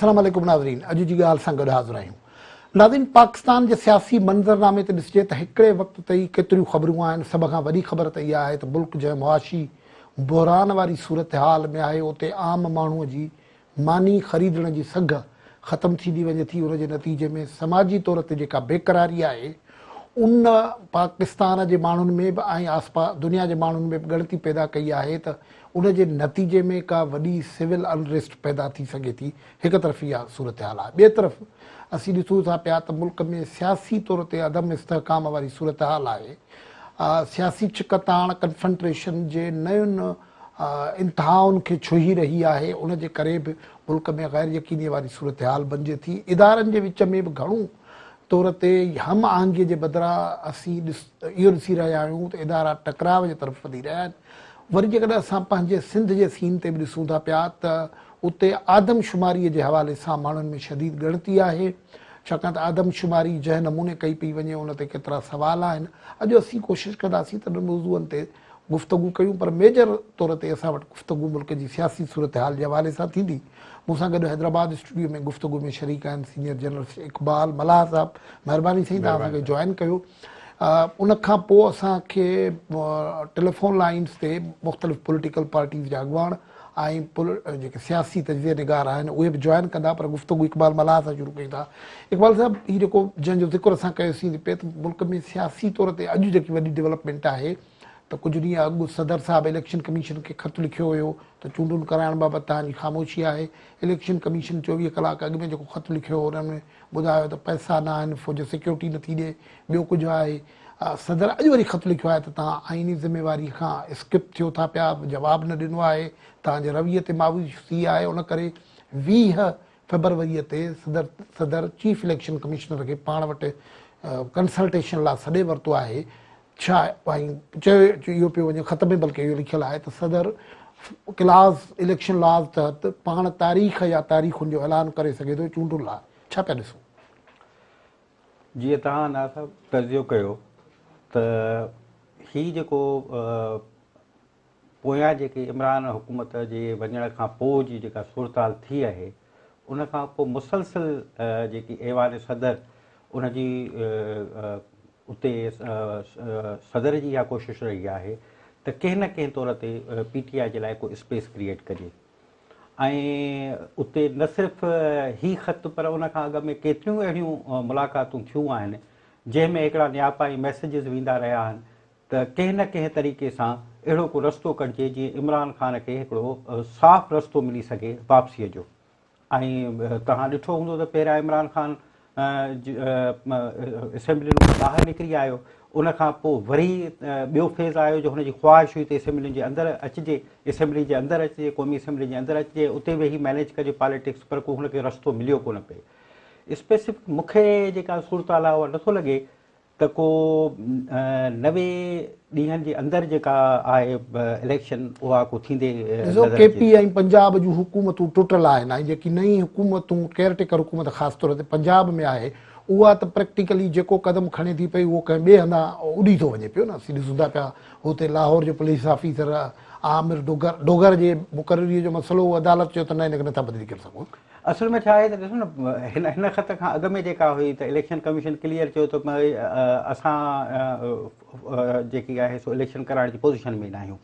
अस्सलाम वालेकुम नाज़रीन, अॼु जी ॻाल्हि सां गॾु हाज़िर आहियूं। नाज़रीन, पाकिस्तान जे सियासी मंज़रनामे ते ॾिसिजे त हिकिड़े वक़्त ताईं केतिरियूं ख़बरूं आहिनि। सभ खां वॾी ख़बर त इहा आहे त मुल्क जंहिं मुआशी बहरान वारी सूरत हाल में आहे, उते आम माण्हूअ जी मानी ख़रीदण जी सघ ख़तमु थींदी वञे थी। उनजे नतीजे में समाजी तौर ते जेका बेक़रारी आहे उन पाकिस्तान जे माण्हुनि में बि ऐं आसपास दुनिया जे माण्हुनि में बि ॻणती पैदा कई आहे त उनजे नतीजे में का वॾी सिविल अनरेस्ट पैदा थी सघे थी। हिकु तरफ़ इहा सूरत हाल आहे। ॿिए तरफ़ असीं ॾिसूं था पिया त मुल्क में सियासी तौर ते अदम इस्तेहकाम वारी सूरत हाल आहे। सियासी छिकताण कन्फंट्रेशन जे नयुनि इंतिहाउनि खे छुही रही आहे। उनजे करे बि मुल्क में ग़ैर यकीनी वारी सूरत हाल बणिजे थी। इदारनि जे विच में बि घणो तौर ते हम आहंगीअ जे बदिरां असीं इहो ॾिसी रहिया आहियूं त इदारा टकराव जे तरफ़ वधी रहिया आहिनि। वरी जेकॾहिं असां पंहिंजे सिंध जे सीन ते बि ॾिसूं था पिया त उते आदमशुमारीअ जे हवाले सां माण्हुनि में शदीद ॻणती आहे, छाकाणि त आदमशुमारी जंहिं नमूने कई पई वञे उन ते केतिरा सवाल आहिनि। अॼु असीं कोशिशि कंदासीं त मौज़ूअनि ते गुफ़्तगू कयूं, पर मेजर तौर ते असां वटि गुफ़्तगू मुल्क जी सियासी सूरत हाल जे हवाले सां थींदी। मूंसां गॾु हैदराबाद स्टूडियो में गुफ़्तगू में शरीक आहिनि सीनियर जर्नलिस्ट इक़बाल मलाह साहब। महिरबानी साईं, तव्हां असांखे जॉइन कयो। उनखां पोइ असांखे टेलीफोन लाइन्स ते मुख़्तलिफ़ पॉलिटिकल पार्टीज़ जा अॻुवाण ऐं जेके सियासी तजज़िये निगार आहिनि उहे बि जॉइन कंदा। पर गुफ़्तगू इक़बाल मलाह सां शुरू कयूं था। इक़बाल साहब, हीउ जेको जंहिंजो ज़िक्र असां कयोसीं पिए त मुल्क में सियासी तौर ते अॼु जेकी वॾी डेवलपमेंट आहे त कुझु ॾींहं अॻु सदर साहिबु इलेक्शन कमीशन खे ख़तु लिखियो हुयो त चूंडुनि कराइण बाबति तव्हांजी ख़ामोशी आहे। इलेक्शन कमीशन 24 कलाक अॻु में जेको ख़तु लिखियो हुओ उन में ॿुधायो त पैसा न आहिनि, फ़ौज सिक्योरिटी नथी ॾिए, ॿियो कुझु आहे। सदर अॼु वरी ख़तु लिखियो आहे त तव्हां आइनी ज़िम्मेवारी खां स्किप थियो था पिया, जवाबु न ॾिनो आहे, तव्हांजे रवैये ते मायूसी आहे। उन करे 20 फरवरीअ ते सदर चीफ इलेक्शन कमिश्नर खे पाण वटि कंसल्टेशन लाइ सॾे वरितो आहे। छा चयो इहो पियो वञे, ख़त में बल्कि इहो लिखियलु आहे त सदर क्लास इलेक्शन लॉज़ तहत पाण तारीख़ या तारीख़ुनि जो ऐलान करे सघे थो चूंडुनि लाइ। छा पिया ॾिसूं? जीअं तव्हां नासाब तर्ज़ियो कयो त हीउ जेको पोयां जेके इमरान हुकूमत जे वञण खां पोइ जी जेका सूरत हाल थी आहे, उन खां पोइ मुसलसिल जेकी ऐवान सदर उनजी उते सदर जी इहा कोशिशि रही आहे त कंहिं न कंहिं तौर ते PTI जे लाइ को स्पेस क्रिएट कजे। ऐं उते न सिर्फ़ु ही ख़त पर उन खां अॻु में केतिरियूं अहिड़ियूं मुलाक़ातूं थियूं आहिनि जंहिंमें हिकिड़ा न्यापाई मैसेजिस वेंदा रहिया आहिनि त कंहिं न कंहिं तरीक़े सां अहिड़ो को रस्तो कढिजे जीअं इमरान ख़ान खे हिकिड़ो साफ़ रस्तो मिली सघे वापसीअ जो। ऐं तव्हां ॾिठो हूंदो त पहिरियां इमरान ख़ान असेंबलियुनि खां ॿाहिरि निकिरी आयो, उन खां पोइ वरी ॿियो फेज़ आयो जो हुनजी ख़्वाहिश हुई त असेंबलियुनि जे अंदरि अचिजे, असेंबली जे अंदरि अचिजे, क़ौमी असेंबली जे अंदरि अचिजे, उते वेही मैनेज कजे पॉलिटिक्स। पर को हुनखे रस्तो मिलियो कोन पिए। स्पेसिफिक मूंखे जेका सूरत हाल आहे उहा नथो लॻे त को 90 ॾींहंनि जे अंदरि जेका आहे इलेक्शन उहा को थींदे। KP ऐं पंजाब जूं हुकूमतूं टुटल आहिनि ऐं जेकी नई हुकूमतूं केयरटेकर हुकूमत ख़ासि तौर ते पंजाब में आहे उहा त प्रैक्टिकली जेको क़दम खणे थी पई उहो कंहिं ॿिए हंधा उॾी थो वञे पियो न। असीं ॾिसूं था पिया हुते लाहौर जो पुलिस ऑफिसर आमिर डोगर जे मुक़ररीअ जो मसइलो अदालत चयो त न हिनखे नथा बदिली करे सघूं। असल में छा आहे त ॾिसो न, हिन ख़त खां अॻु में जेका हुई त इलेक्शन कमीशन क्लियर चयो त असां जेकी आहे सो इलेक्शन कराइण जी पोज़ीशन में न आहियूं,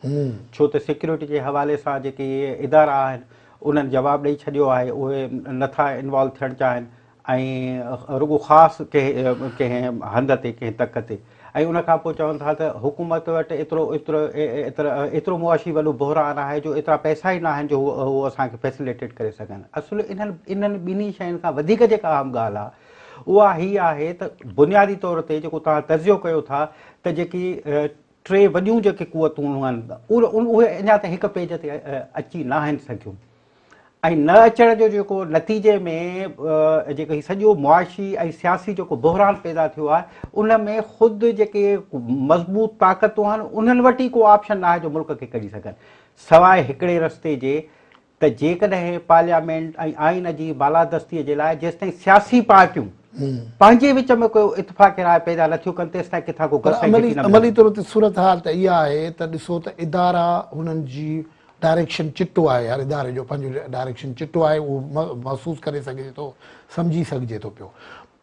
छो त सिक्योरिटी जे हवाले सां जेके इदारा आहिनि उन्हनि जवाबु ॾेई छॾियो आहे, उहे नथा इन्वॉल्व थियणु चाहिनि ऐं रुॻो ख़ासि कंहिं हंध ते कंहिं तक ते। ऐं उन खां पोइ चवनि था त हुकूमत वटि एतिरो मुआशी वॾो बहिरान आहे जो एतिरा पैसा ई न आहिनि जो उहो असांखे फैसिलिटेट करे सघनि। असुलु इन्हनि ॿिन्ही शयुनि खां वधीक जेका अहम ॻाल्हि आहे उहा हीअ आहे त बुनियादी तौर ते जेको तव्हां तर्ज़ियो कयो था त जेकी 3 वॾियूं जेके कुवतूं आहिनि उहे अञा त हिक पेज ते अची न आहिनि सघियूं। ऐं न अचण जो जेको नतीजे में जेको हीउ सॼो मुआशी ऐं सियासी जेको बहिरान पैदा थियो आहे उन में ख़ुदि जेके मज़बूत ताक़तूं आहिनि उन्हनि वटि ई को ऑप्शन न आहे जो मुल्क खे कढी सघनि, सवाइ हिकिड़े रस्ते जे त जेकॾहिं पार्लियामेंट ऐं आइन जी बालादस्तीअ जे लाइ जेसिताईं सियासी पार्टियूं पंहिंजे विच में कोई इतफ़ाक़ राय पैदा नथियूं कनि तेसिताईं किथां को अमली तौर ते सूरत हाल त इहा आहे त ॾिसो त इदारा हुननि जी डायरेक्शन चिट्टो आहे हर इदारे जो पंहिंजो डायरेक्शन चिट्टो आहे उहो महसूसु करे सघिजे थो सम्झी सघिजे थो पियो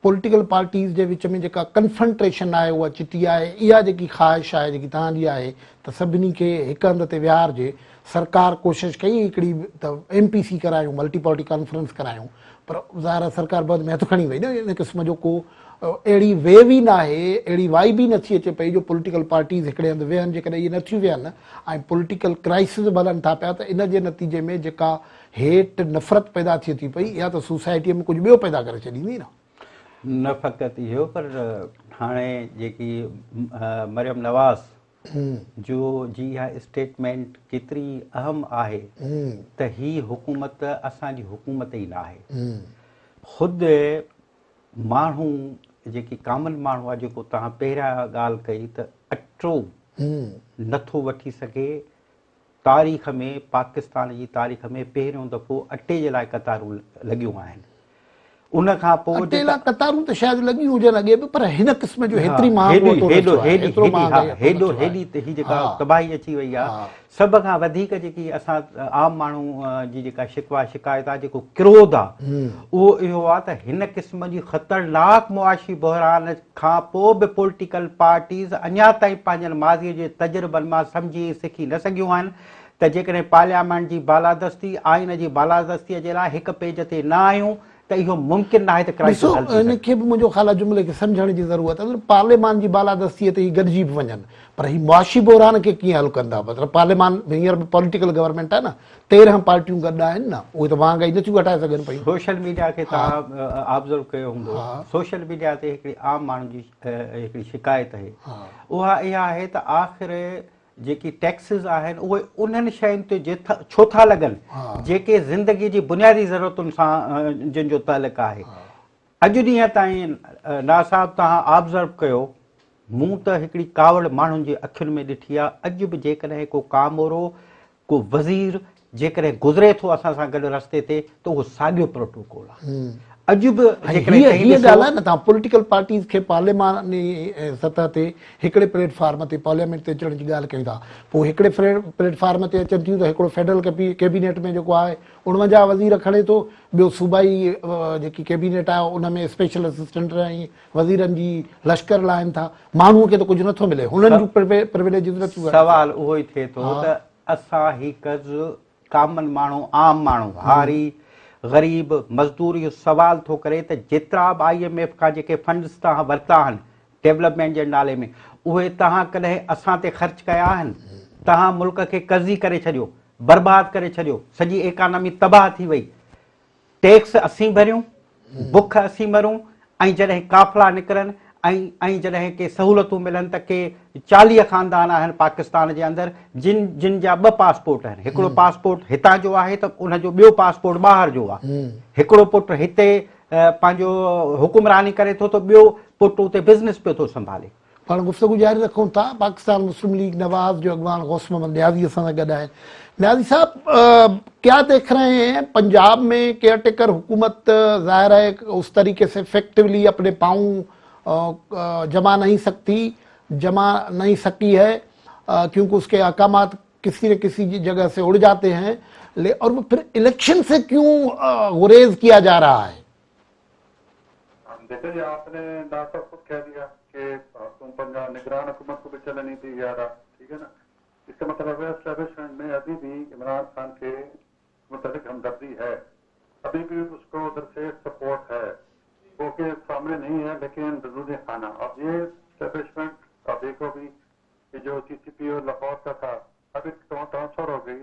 पॉलिटिकल पार्टीज़ जे विच में जेका कन्फ्रंट्रेशन आहे उहा चिटी आहे इहा जेकी ख़्वाहिश आहे जेकी तव्हांजी आहे त सभिनी खे हिकु हंधि ते विहारिजे सरकार कोशिशि कई हिकिड़ी त MPC करायूं मल्टी पार्टी कॉन्फ्रेंस करायूं पर ज़ाहिर सरकार बाद में हथु खणी वई न इन क़िस्म जो को अहिड़ी वेव ई न आहे अहिड़ी वाइब ई नथी अचे पई जो पॉलिटिकल पार्टीज़ हिकिड़े हंधि वेहनि जेकॾहिं इहे नथियूं वेहनि ऐं पॉलिटिकल क्राइसिस हलनि था पिया त इन जे नतीजे में जेका हेठि नफ़रत पैदा थिए थी पई इहा त सोसाइटीअ में कुझु ॿियो पैदा करे छॾींदी न फ़क़ति इहो पर हाणे जेकी मरियम नवाज़ जो जी इहा स्टेटमेंट केतिरी अहम आहे त ही हुकूमत असांजी हुकूमत ई न आहे ख़ुदि माण्हू जेकी कामन माण्हू आहे जेको तव्हां पहिरियां ॻाल्हि कई त अटो नथो वठी सघे तारीख़ में पाकिस्तान जी तारीख़ में पहिरियों दफ़ो अटे जे लाइ कतारूं लॻियूं आहिनि उन खां पोइ अटे लाइ कतारूं त शायदि लॻियूं हुजनि अॻे बि पर हिन क़िस्म जो हेतिरी हेॾी ही जेका तबाही अची वई आहे सभ खां वधीक जेकी असां आम माण्हू जी जेका शिकवा शिकायत आहे जेको क्रोध आहे उहो इहो आहे त हिन क़िस्म जी ख़तरनाक मुआशी बहरान खां पोइ बि पॉलिटिकल पार्टीज़ अञा ताईं पंहिंजनि माज़ीअ जे तजुर्बनि मां सम्झी सिखी न सघियूं आहिनि त जेकॾहिं पार्लियामेंट जी बालादस्ती आइन जी बालादस्तीअ जे लाइ हिकु पेज ते न आहियूं त इहो मुमकिन न आहे त क्राइसिस हल थी सघे। इनखे बि मुंहिंजो ख़्यालु आहे जुमिले खे सम्झण जी ज़रूरत आहे पार्लियामान जी बालादस्तीअ ते ही गॾिजी बि वञनि पर ही मुआशी बहरान खे कीअं हल कंदा मतिलबु पार्लियामान हींअर बि पॉलिटिकल गवर्नमेंट आहे न 13 पार्टियूं गॾु आहिनि न उहे त महांगाई नथियूं घटाए सघनि पयूं सोशल मीडिया खे तव्हां ऑब्ज़र्व कयो हूंदो सोशल मीडिया ते हिकिड़ी आम माण्हू जी हिकिड़ी शिकायत आहे उहा इहा आहे त आख़िर जेकी टैक्सिस आहिनि उहे उन्हनि शयुनि ते छो था लॻनि जेके ज़िंदगी जी बुनियादी ज़रूरतुनि सां जिन जो तालुक़ु आहे अॼु ॾींहं ताईं नासाब तव्हां ऑब्ज़र्व कयो मूं त हिकिड़ी कावड़ माण्हुनि जे अखियुनि में ॾिठी आहे अॼु बि जेकॾहिं को कामोरो को वज़ीर जेकॾहिं गुज़रे थो असां सां गॾु रस्ते ते त उहो साॻियो प्रोटोकॉल आहे अॼु बि हीअ ॻाल्हि आहे न तव्हां पॉलिटिकल पार्टीज़ खे पार्लियामानी सतह ते हिकिड़े प्लेटफॉर्म ते पार्लियामेंट ते अचण जी ॻाल्हि कयूं था पोइ हिकिड़े प्लेटफॉर्म ते अचनि थियूं त हिकिड़ो फेडरल कैबिनेट में जेको आहे 49 वज़ीर खणे थो ॿियो सूबाई जेकी कैबिनेट आहे उन में स्पेशल असिस्टेंट ऐं वज़ीरनि जी लश्कर लाइनि था माण्हूअ खे त कुझु नथो मिले हुननि जूं प्रिविलेजिस नथियूं सवाल उहो ई थिए थो त असां हिकु कामन माण्हू आम माण्हू हारी ग़रीब मज़दूर इहो सवाल थो करे त जेतिरा बि IMF खां जेके फंड्स तव्हां वरिता आहिनि डेवलपमेंट जे नाले में उहे तव्हां कॾहिं असां ते ख़र्च कया आहिनि तव्हां मुल्क खे कर्ज़ी करे छॾियो बर्बाद करे छॾियो सॼी इकानमी तबाह थी वई टैक्स असीं भरियूं बुख असीं मरूं ऐं जॾहिं काफ़िला निकिरनि ऐं जॾहिं के सहूलतूं मिलनि त के 40 ख़ानदान आहिनि पाकिस्तान जे अंदरि जिन जा 2 पासपोर्ट आहिनि हिकिड़ो पासपोर्ट हितां जो आहे त उनजो ॿियो पासपोर्ट ॿाहिरि जो आहे हिकिड़ो पुटु हिते पंहिंजो हुकुमरानी करे थो त ॿियो पुटु उते बिज़नेस पियो थो संभाले पाण गुफ़्तगू जारी रखूं था पाकिस्तान मुस्लिम लीग नवाज जो अगवान गौस मोहम्मद न्याज़ी असां सां गॾु आहिनि न्याज़ी साहब क्या देख रहे हैं पंजाब में केयर टेकर हुकूमत ज़ाहिर है उस तरीके से इफेक्टिवली अपने पाँव जमा नहीं सकी है क्योंकि उसके अहकामात किसी न किसी जगह से उड़ जाते हैं और वो फिर इलेक्शन से क्यों गुरेज किया जा रहा है देखिए आपने डॉक्टर खुद कह दिया कि तुम पंजाब निगरान हुकूमत को भी चलने नहीं दी जा रहा ठीक है ना इसका मतलब है एस्टेब्लिशमेंट में अभी भी इमरान खान के मुताबिक हमदर्दी है अभी भी उसको उधर से सपोर्ट है वो के सामने नहीं है लेकिन वजूद खाना अब ये एस्टेब्लिशमेंट अभी को भी जो CCP और लाहौर का था अभी ट्रांसफर हो गई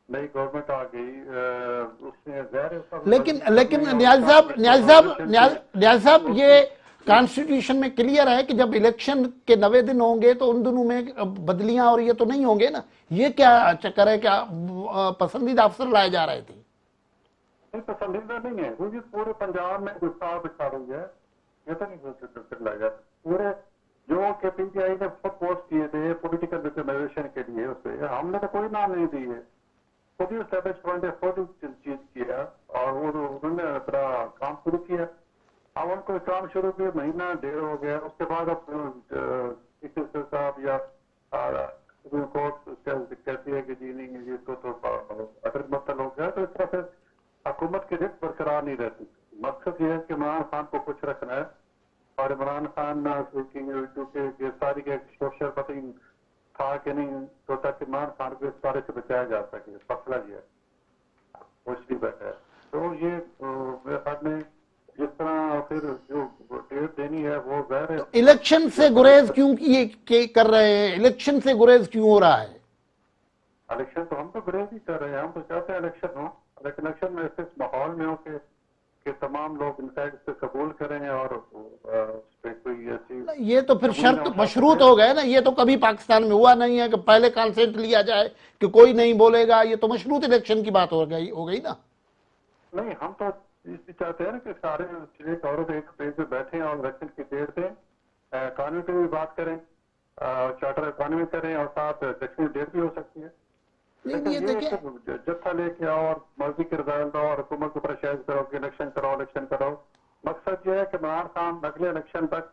नई गवर्नमेंट आ गई उसमें लेकिन न्याज़ साहब ये कॉन्स्टिट्यूशन में क्लियर है कि जब इलेक्शन के 90 दिन होंगे तो उन दिनों में बदलियां और ये तो नहीं होंगे ना ये क्या चक्कर है क्या पसंदीदा अफसर लाए जा रहे थे पसंदीदा नहीं है क्योंकि पूरे पंजाब में गुस्सा बिछा रही है ये तो नहीं लगा पूरे जो के PTI ने खुद पोस्ट किए थे पॉलिटिकल रिकमेंडेशन के लिए उससे हमने तो कोई नाम नहीं दी है खुद ही एस्टेब्लिशमेंट ने खुद चीज किया और वो उन्होंने अपना काम शुरू किया अब उनको काम शुरू किए महीना 1.5 हो गया उसके बाद अब साहब या सुप्रीम कोर्ट कहती है कि जी नहीं ये तो तो अगर मतलब हो गया, तो इस तरह से हुकूमत की रिट बरकरार नहीं रहती। मकसद ये है कि इमरान खान को कुछ रखना है, और इमरान खान क्योंकि सारी के सोशल पता ही था कि नहीं, तो ताकि इमरान खान को इस बारे से बचाया जा सके, मसला ये है, वो इसलिए बैठा है। तो ये मेरे ख्याल में जिस तरह फिर जो डेट देनी है वो गैर तो इलेक्शन से गुरेज क्यों कर रहे हैं? इलेक्शन से गुरेज क्यों हो रहा है? इलेक्शन तो हम तो गुरेज ही कर रहे हैं, हम तो चाहते हैं इलेक्शन हो, लेकिन इलेक्शन में इस माहौल में हो कि तमाम लोग इनफैक्ट इसे कबूल करें और उस पर कोई ऐसी ये तो फिर शर्त मशरूत हो गए ना, ये तो कभी पाकिस्तान में हुआ नहीं है कि पहले कंसेंट लिया जाए कि कोई नहीं बोलेगा, ये तो मशरूत इलेक्शन की बात हो गई ना। नहीं, हम तो इसलिए चाहते हैं ना कि सारे एक औरत एक पेज पे बैठे और इलेक्शन की डेट दें, कानून पे भी बात करें, चार्टर इकॉनमी करें, और साथ इलेक्शन की डेट भी हो सकती है। लेकिन ये ये देखिए, जत्था लेके आओ और मर्जी के रिजल्ट दो और हुकूमत के ऊपर शायद करो कि इलेक्शन करो। मकसद ये है कि इमरान खान अगले इलेक्शन तक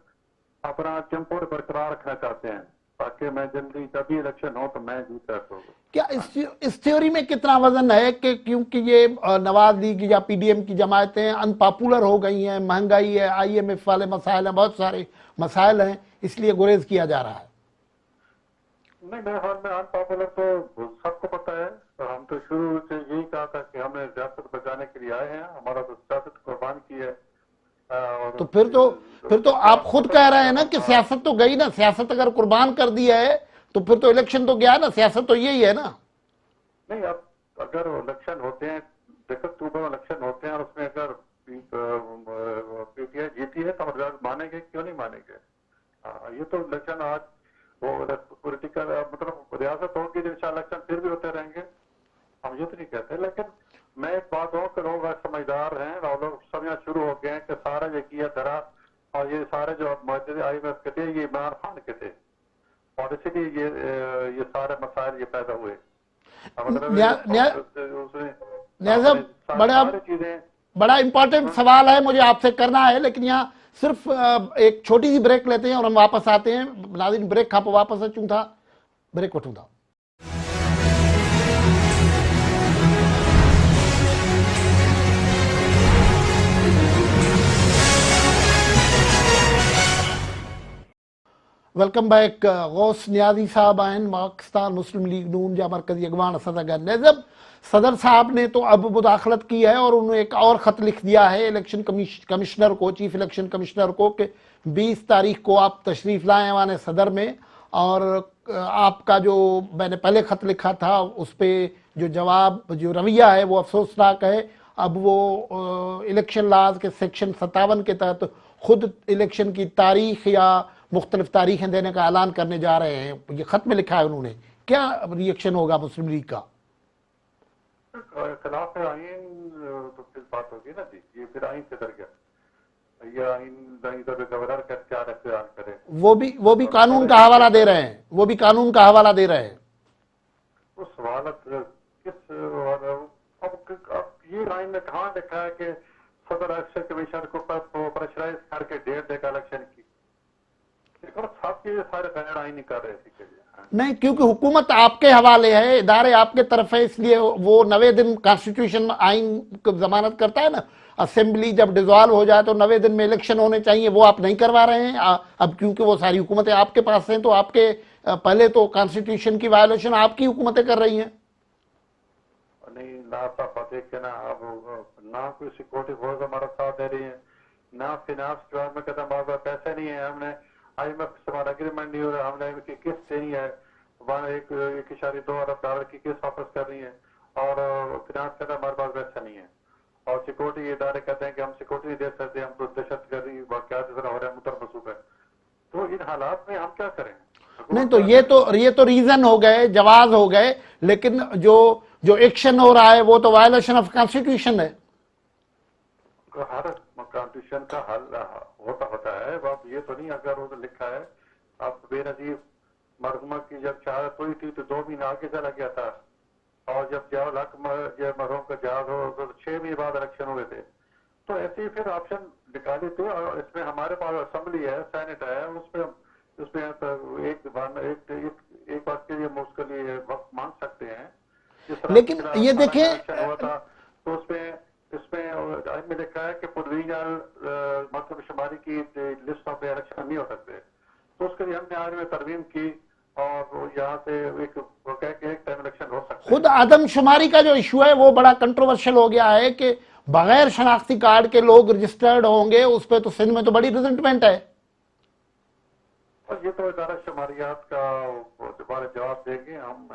अपना टेम्पो बरकरार रखना चाहते हैं, ताकि मैं जल्दी जब भी इलेक्शन हो तो मैं जीता सकूं। क्या इस थ्योरी में कितना वजन है कि क्योंकि ये नवाज लीग या पीडीएम की जमायतें अनपॉपुलर हो गई हैं, महंगाई है, आईएमएफ वाले मसाइल हैं, बहुत सारे मसाइल हैं, इसलिए गुरेज किया जा रहा है? नहीं, मेरे ख्याल में अनपॉपुलर तो सबको पता है, तो हम तो शुरू से यही कहा था कि हमें सियासत बचाने के लिए आए हैं, हमारा तो सियासत कुर्बान की है। तो फिर तो आप खुद कह रहे हैं ना कि सियासत तो गई ना, सियासत अगर कुर्बान कर दिया है तो फिर तो इलेक्शन तो गया ना, सियासत तो यही है ना। नहीं, अब अगर इलेक्शन होते हैं, देखो अक्टूबर इलेक्शन होते हैं, और उसमें अगर पीटीआई जीती है तो हम रिजल्ट मानेंगे, क्यों नहीं मानेंगे। ये तो इलेक्शन आज वो पॉलिटिकल मतलब रियासत होगी, जो इलेक्शन फिर भी होते रहेंगे, हम ये तो नहीं कहते। लेकिन मैं एक बात हूँ कि लोग समझदार हैं और लोग समझना शुरू हो गए हैं कि सारा ये किया धरा और ये सारे जो मौजूद IMF के थे ये इमरान खान के थे, और इसीलिए ये सारे मसाइल ये पैदा हुए। बड़ा इंपॉर्टेंट सवाल है, मुझे आपसे करना है, लेकिन यहाँ सिर्फ एक छोटी सी ब्रेक लेते हैं और हम वापस आते हैं। नाज़रीन, ब्रेक खां पोइ वापस अचूं था, ब्रेक वठूं था। Welcome back. गौस नियाज़ी साहब आहिनि, पाकिस्तान मुस्लिम लीग नून जा मरकज़ी अगवान असां सां गॾु। नज़ब सदर साहब ने तो अब मुदाखलत की है और उन्होंने एक और ख़त लिख दिया है इलेक्शन कमिश्नर को, चीफ इलेक्शन कमिश्नर को, कि 20 तारीख को आप तशरीफ़ लाएँ ऐवान सदर में, और आपका जो मैंने पहले ख़त लिखा था उस पर जो जवाब, जो रवैया है वो अफसोसनाक है। अब वो इलेक्शन लाज के सेक्शन 57 के तहत खुद इलेक्शन की तारीख या मुख्तलिफ तारीखें देने का ऐलान करने जा रहे हैं। ये खत में लिखा है उन्होंने। क्या रिएक्शन होगा मुस्लिम लीग का? खिलाफ आइन तो फिर बात होगी ना जी, ये फिर आइन किधर गया, ये आइन इधर गवर्नर का क्या इख्तियार करे, वो भी कानून का हवाला दे रहे हैं, वो भी कानून का हवाला दे रहे हैं। तो सवाल किस, अब ये आइन में कहाँ लिखा है कि सदर इलेक्शन कमीशन को प्रेशराइज करके डेट देगा इलेक्शन की? सब ये सारे गैर आईनी कर रहे थे नहीं, क्योंकि हुकूमत आपके हवाले है, इदारे आपके तरफ है, इसलिए वो 90 दिन कॉन्स्टिट्यूशन आइन जमानत करता है ना। असेंबली जब डिसॉल्व हो जाए तो 90 दिन में इलेक्शन होने चाहिए, वो आप नहीं करवा रहे हैं। अब क्योंकि वो सारी हुकूमतें आपके पास हैं तो आपके पहले तो कॉन्स्टिट्यूशन की वायलेशन आपकी हुकूमतें कर रही हैं। नहीं, ना देख के ना, अब ना कोई सिक्योरिटी फोर्स हमारा साथ दे रही है, ना फिनांस डिपार्टमेंट का हमारे पास पैसे नहीं है, हमने IMF से हमारा एग्रीमेंट नहीं हो रहा, हमने की किस्त देनी है, 1.2 अरब डॉलर की किस्त वापस करनी है, और फिनांस का हमारे पास पैसा नहीं है, और सिक्योरिटी इदारे कहते हैं कि हम सिक्योरिटी नहीं दे सकते, हम तो दहशतगर्दी वाक़यात हो रहे हैं, मुतरबसूब है। तो इन हालात में हम क्या करें? नहीं, तो ये तो रीजन हो गए, जवाब हो गए, लेकिन जो एक्शन हो रहा है वो तो वायलेशन ऑफ कॉन्स्टिट्यूशन है। हर कॉन्स्टिट्यूशन का हल होता है। अब ये तो नहीं अगर वो लिखा है, अब बेनजीर मरहुमा की जब शहादत हुई थी तो 2 महीने आगे चला गया था, और जब जियाउल हक मरहूम का जहाज हो तो 6 महीने बाद इलेक्शन हुए थे। तो ऐसे ही फिर ऑप्शन निकाले थे, और इसमें हमारे पास असेंबली है, सेनेट है, उसमें एक बार के लिए हम उसके लिए वक्त मांग सकते हैं। जिस तरह लेकिन पिछला ये 18 देखें इलेक्शन हुआ था तो इसमें में लिखा है कि प्रोविजनल मरतबा शुमारी की लिस्ट ऑफ इलेक्शन नहीं हो सकते, तो उसके लिए हमने आज में तरमीम की और यहाँ से एक कह के एक टाइम इलेक्शन हो सकता है। खुद आदम शुमारी का जो इशू है वो बड़ा कंट्रोवर्शियल हो गया है कि बगैर शनाख्ती कार्ड के लोग रजिस्टर्ड होंगे, उस पर तो सिंध में तो बड़ी रिजेंटमेंट है। और ये तो इदारा शुमारियात का दोबारा जवाब देंगे हम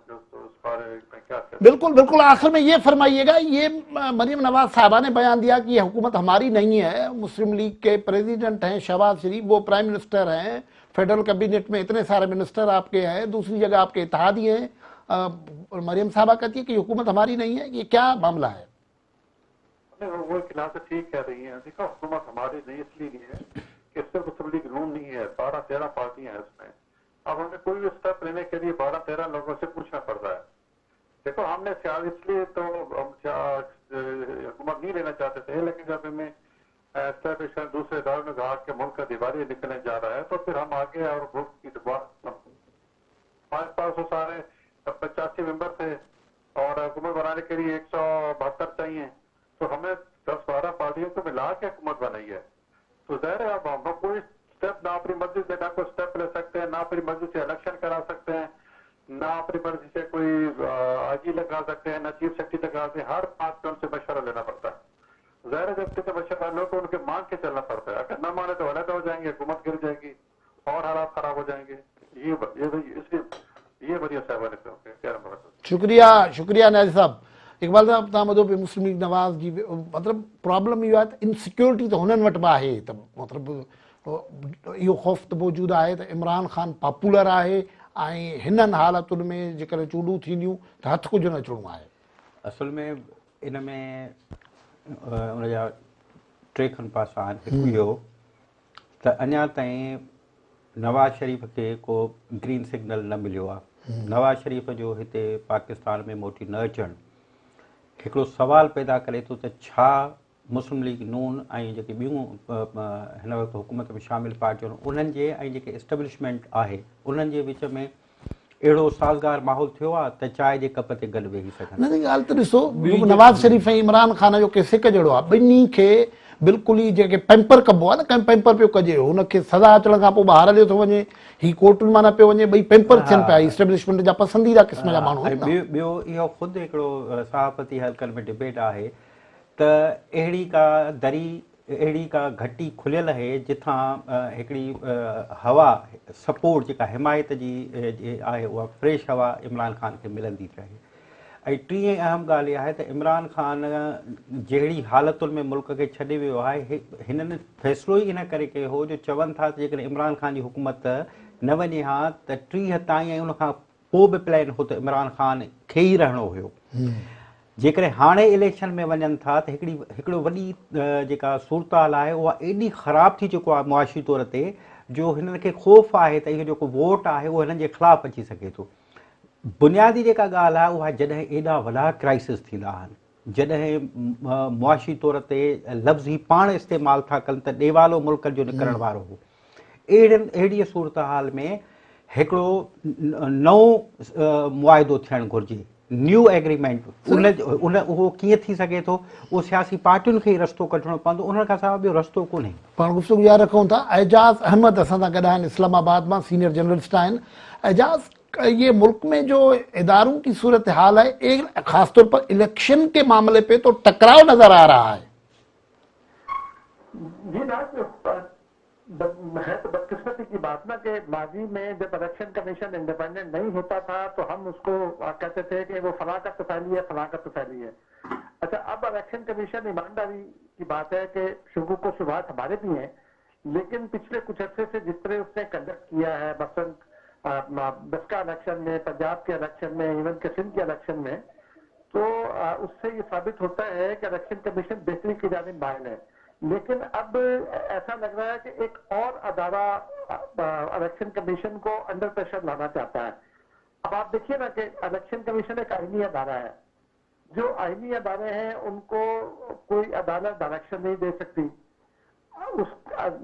जो तो उस बारे में क्या कहते बिल्कुल बिल्कुल। आखिर में ये फरमाइएगा, ये मरीम नवाज साहबा ने बयान दिया कि ये हुकूमत हमारी नहीं है, मुस्लिम लीग के प्रेसिडेंट हैं शहबाज शरीफ, वो प्राइम मिनिस्टर हैं, फेडरल कैबिनेट में इतने सारे मिनिस्टर आपके हैं, दूसरी जगह आपके इत्तेहादी हैं, और मरीम साहबा कहती है कि हुकूमत हमारी नहीं है। ये क्या मामला है? वो खिलाफ से ठीक कह रही है। देखो हुकूमत हमारी नहीं इसलिए नहीं है कि सिर्फ मुस्लिम लीग नून नहीं है, 12-13 पार्टियां हैं इसमें। अब हमें कोई भी स्टेप लेने के लिए 12-13 लोगों से पूछना पड़ता है। देखो हमने इसलिए तो हम हुकूमत नहीं लेना चाहते थे, लेकिन जब हमें एस्टेब्लिशमेंट दूसरे इदारों ने कहा कि मुल्क का दिवाली निकलने जा रहा है तो फिर हम आगे और मुल्क की हमारे पास वो सारे 85 मेंबर थे और हुकूमत बनाने के लिए 172 चाहिए, तो हमें 10-12 पार्टियों को मिला के हुकूमत बनाई है। तो ज़ाहिर है अब हम कोई स्टेप ना अपनी मर्जी से ना कोई स्टेप ले सकते हैं, ना अपनी मर्जी से इलेक्शन करा सकते हैं, ना अपनी मर्जी से कोई आजी लगा सकते हैं, ना चीफ सेक्रेटरी लगा सकते हैं। हर बात पे उनसे मशवरा लेना पड़ता है। ज़ाहिर है जब किसी मशवरा लो तो उनके मांग के चलना पड़ता है। अगर ना माने तो अलग हो जाएंगे, हुकूमत गिर जाएगी और हालात खराब हो जाएंगे। ये वजह से शुक्रिया शुक्रिया नाज़िर साहब। इकबाल साहब तव्हां ॿुधो पियो मुस्लिम लीग नवाज़ जी मतिलबु प्रॉब्लम इहो आहे त इनसिक्योरिटी त हुननि वटि बि आहे, त मतिलबु इहो ख़ौफ़ त मौजूदु आहे त इमरान ख़ान पॉपुलर आहे ऐं हिननि हालतुनि में जेकर चूंडूं थींदियूं त हथु कुझु न अचिणो आहे। असल में इन में उनजा टे खनि पासा आहिनि। हिकु इहो त अञा ताईं नवाज़ शरीफ़ खे को ग्रीन सिग्नल न मिलियो आहे। नवाज़ शरीफ़ जो हिते पाकिस्तान में मोटी न अचणु हिकिड़ो सवाल पैदा करे थो त छा मुस्लिम लीग नून ऐं जेके ॿियूं हिन वक़्तु हुकूमत में शामिल पार्टियूं आहिनि उन्हनि जे ऐं जेके एस्टेब्लिशमेंट आहे उन्हनि जे विच में अहिड़ो साज़गार माहौल थियो आहे त चांहि जे कप ते गॾु वेही सघनि। न ॻाल्हि त ॾिसो, नवाज़ शरीफ़ ऐं इमरान ख़ान जो केस हिकु जहिड़ो आहे, ॿिन्ही खे बिल्कुलु ई जेके पैम्पर कबो आहे न, कंहिं पैम्पर पियो कजे, हुनखे सज़ा अचण खां पोइ ॿाहिरि हलियो थो वञे, ही कोर्टुनि मां न पियो वञे, ॿई पैम्पर थियनि पिया, एस्टेब्लिशमेंट जा पसंदीदा क़िस्म जा माण्हू आहिनि। ॿियो इहो ख़ुदि हिकिड़ो सहाफ़ती हल्कनि में डिबेट आहे त अहिड़ी का दरी अहिड़ी का घटी खुलियल आहे जिथां हिकिड़ी हवा सपोर्ट जेका हिमायत जी आहे उहा फ्रेश हवा इमरान ख़ान खे मिलंदी रहे। ऐं टीं अहम ॻाल्हि इहा आहे त इमरान ख़ान जहिड़ी हालतुनि में मुल्क खे छॾे वियो आहे, हिननि फ़ैसिलो ई इन करे कयो हो जो चवनि था त जेकॾहिं इमरान ख़ान जी हुकूमत न वञे हा त 30 ताईं ऐं उनखां पोइ बि प्लान हो त इमरान ख़ान खे ई रहणो हुयो। जेकॾहिं हाणे इलेक्शन में वञनि था त हिकिड़ो वॾी जेका सूरत हाल आहे उहा एॾी ख़राबु थी चुको आहे मुआशी तौर ते जो हिननि खे ख़ौफ़ आहे त इहो जेको वोट आहे उहो हिननि जे ख़िलाफ़ु अची सघे थो। बुनियादी जेका ॻाल्हि आहे उहा जॾहिं एॾा वॾा क्राइसिस थींदा आहिनि, जॾहिं मुआशी तौर ते लफ़्ज़ ई पाण इस्तेमालु था कनि त ॾेवालो मुल्क जो निकिरण वारो हो, अहिड़ी सूरत हाल में हिकिड़ो नओं मुआइदो थियणु घुरिजे, न्यू एग्रीमेंट। उहो कीअं थी सघे थो, उहो सियासी पार्टियुनि खे ई रस्तो कढणो पवंदो, उन्हनि खां सवाइ ॿियो रस्तो कोन्हे। पाण गुफ़्तगू जारी रखूं था। एजाज़ अहमद असां सां गॾु आहिनि, इस्लामाबाद मां सीनियर जर्नलिस्ट आहिनि। एजाज़, ये मुल्क में जो इदारों की सूरत हाल है, एक खासतौर पर इलेक्शन के मामले पे तो टकराव नजर आ रहा है। जी ना, है तो बदकिस्मती की बात ना कि माजी में जब इलेक्शन कमीशन इंडिपेंडेंट नहीं होता था तो हम उसको कहते थे कि वो फलाकत फैली है, फलाकत फैली है। अच्छा, अब इलेक्शन कमीशन ईमानदारी की बात है कि शुरुआत हमारे भी हैं, लेकिन पिछले कुछ अर्से से जिस तरह उसने कंडक्ट किया है, मसलन बसका इलेक्शन में, पंजाब के इलेक्शन में, इवन के सिंध के इलेक्शन में, तो उससे ये साबित होता है कि इलेक्शन कमीशन बेहतरी की जानिब माइल है। लेकिन अब ऐसा लग रहा है कि एक और अदारा इलेक्शन कमीशन को अंडर प्रेशर लाना चाहता है। अब आप देखिए ना कि इलेक्शन कमीशन एक आईनी अदारा है, जो आईनी अदारे हैं उनको कोई अदालत डायरेक्शन नहीं दे सकती।